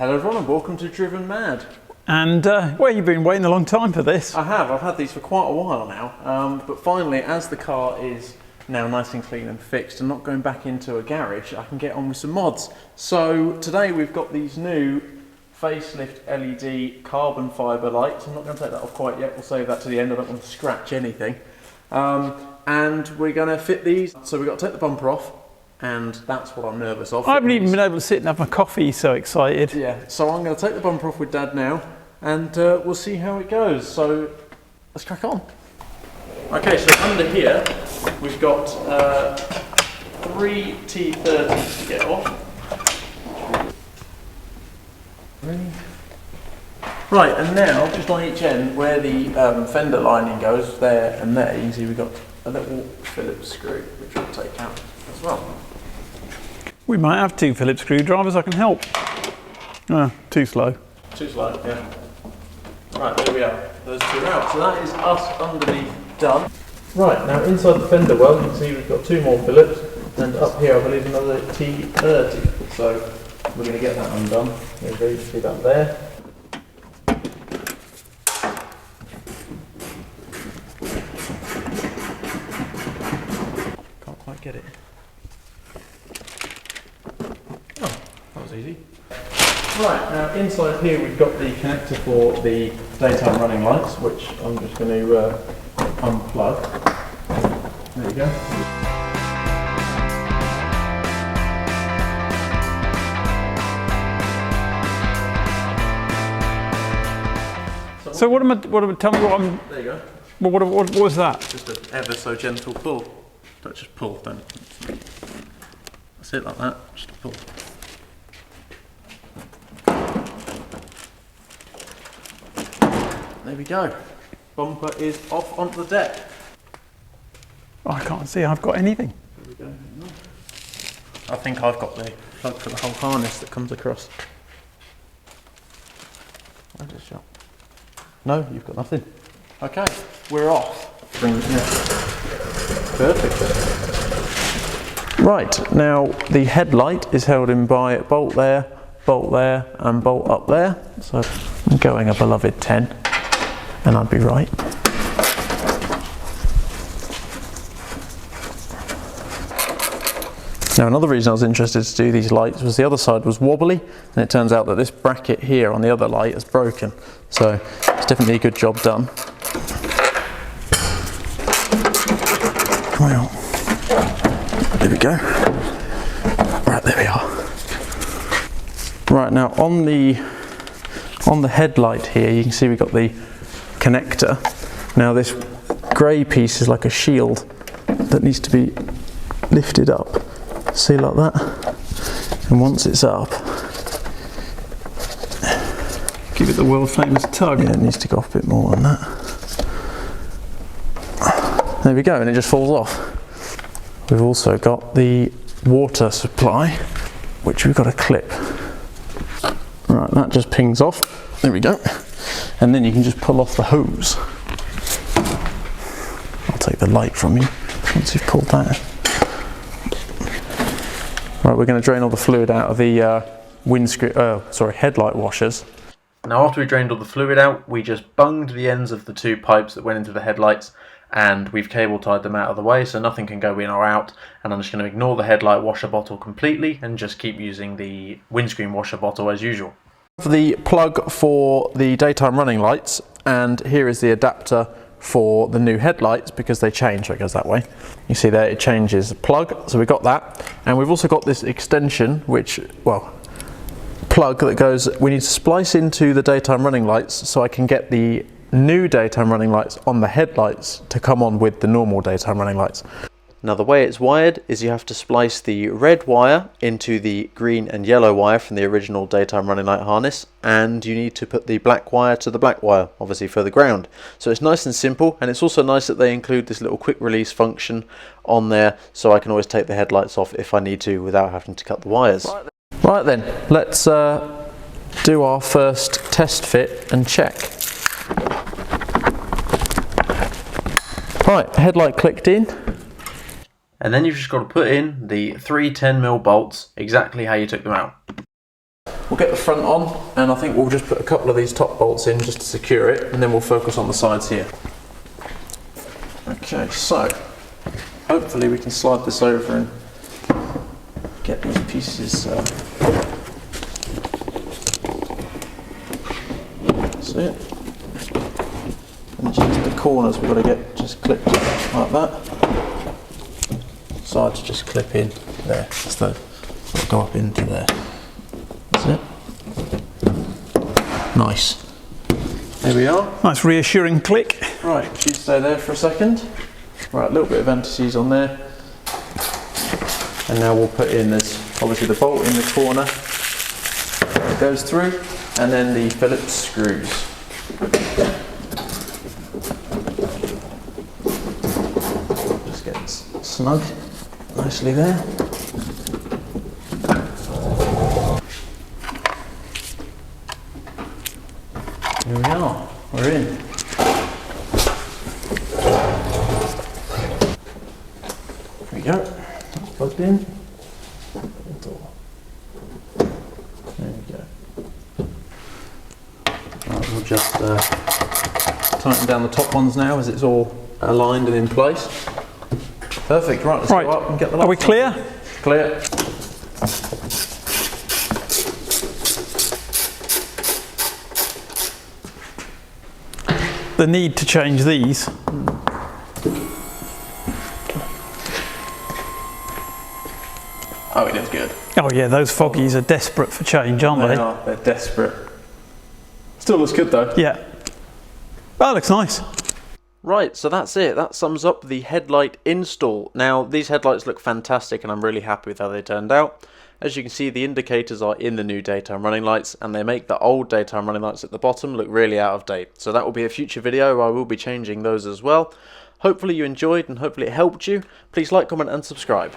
Hello everyone and welcome to Drivenmad. And well, you've been waiting a long time for this. I have, I've had these for quite a while now, but finally, as the car is now nice and clean and fixed and not going back into a garage, I can get on with some mods. So today we've got these new facelift LED carbon fibre lights. I'm not going to take that off quite yet, we'll save that to the end, I don't want to scratch anything. And we're going to fit these, so we've got to take the bumper off. And that's what I'm nervous of. I haven't even been able to sit and have my coffee, so excited. Yeah, so I'm going to take the bumper off with Dad now, and we'll see how it goes. So let's crack on. Okay, so under here we've got 3 T30s to get off. Ready? Right, and now just on each end where the fender lining goes, there and there, you can see we've got a little Phillips screw which we'll take out as well. We might have 2 Phillips screwdrivers, I can help. Too slow. Too slow, yeah. Right, there we are. Those 2 are out. So that is us underneath done. Right, now inside the fender well, you can see we've got 2 more Phillips, and up here I believe another T30. So we're going to get that undone. There we go, you see that there. Can't quite get it. Easy. Right, now inside here we've got the connector for the daytime running lights, which I'm just going to unplug. There you go. So tell me what I'm... There you go. Well, what was that? Just an ever so gentle pull. Don't just pull, don't. That's it, like that, just a pull. There we go. Bumper is off onto the deck. Oh, I can't see I've got anything. There we go. I think I've got the plug for the whole harness that comes across. Where's it shot? No, you've got nothing. Okay, we're off. Bring it in. Perfect. Right, now the headlight is held in by a bolt there, and bolt up there. So I'm going a beloved 10. And I'd be right. Now another reason I was interested to do these lights was the other side was wobbly, and it turns out that this bracket here on the other light is broken. So it's definitely a good job done. Well, there we go. Right, there we are. Right, now on the headlight here, you can see we've got the connector. Now this grey piece is like a shield that needs to be lifted up. See, like that. And once it's up, give it the world famous tug. Yeah, it needs to go off a bit more than that. There we go, and it just falls off. We've also got the water supply, which we've got a clip. Right, that just pings off. There we go. And then you can just pull off the hose. I'll take the light from you once you've pulled that. Right, we're going to drain all the fluid out of the headlight washers. Now after we drained all the fluid out, we just bunged the ends of the 2 pipes that went into the headlights, and we've cable tied them out of the way so nothing can go in or out, and I'm just going to ignore the headlight washer bottle completely and just keep using the windscreen washer bottle as usual. The plug for the daytime running lights, and here is the adapter for the new headlights because they change, so it goes that way. You see there it changes plug, so we've got that, and we've also got this extension plug that goes, we need to splice into the daytime running lights so I can get the new daytime running lights on the headlights to come on with the normal daytime running lights. Now the way it's wired is you have to splice the red wire into the green and yellow wire from the original daytime running light harness, and you need to put the black wire to the black wire, obviously for the ground. So it's nice and simple, and it's also nice that they include this little quick release function on there so I can always take the headlights off if I need to without having to cut the wires. Right then, let's do our first test fit and check. Right, headlight clicked in. And then you've just got to put in the 3 10mm bolts exactly how you took them out. we'll get the front on, and I think we'll just put a couple of these top bolts in just to secure it, and then we'll focus on the sides here. Okay, so hopefully we can slide this over and get these pieces. That's it. And just the corners we've got to get just clipped like that. Sides just clip in there, so they'll go up into there. That's it. Nice. There we are. Nice reassuring click. Right, you stay there for a second. Right, a little bit of anti-seize on there. And now we'll put in this, obviously the bolt in the corner that goes through, and then the Phillips screws. Just get snug nicely there. Here we are, we're in. There we go, that's plugged in. There we go. Right, we'll just tighten down the top ones now as it's all aligned and in place. Perfect, right, let's go up and get the lights. Are we clear? Clear. The need to change these. Oh, it is good. Oh yeah, those foggies are desperate for change, aren't they? They are, they're desperate. Still looks good though. Yeah. That looks nice. Right, so that's it. That sums up the headlight install. Now, these headlights look fantastic and I'm really happy with how they turned out. As you can see, the indicators are in the new daytime running lights, and they make the old daytime running lights at the bottom look really out of date. So that will be a future video where I will be changing those as well. Hopefully you enjoyed and hopefully it helped you. Please like, comment and subscribe.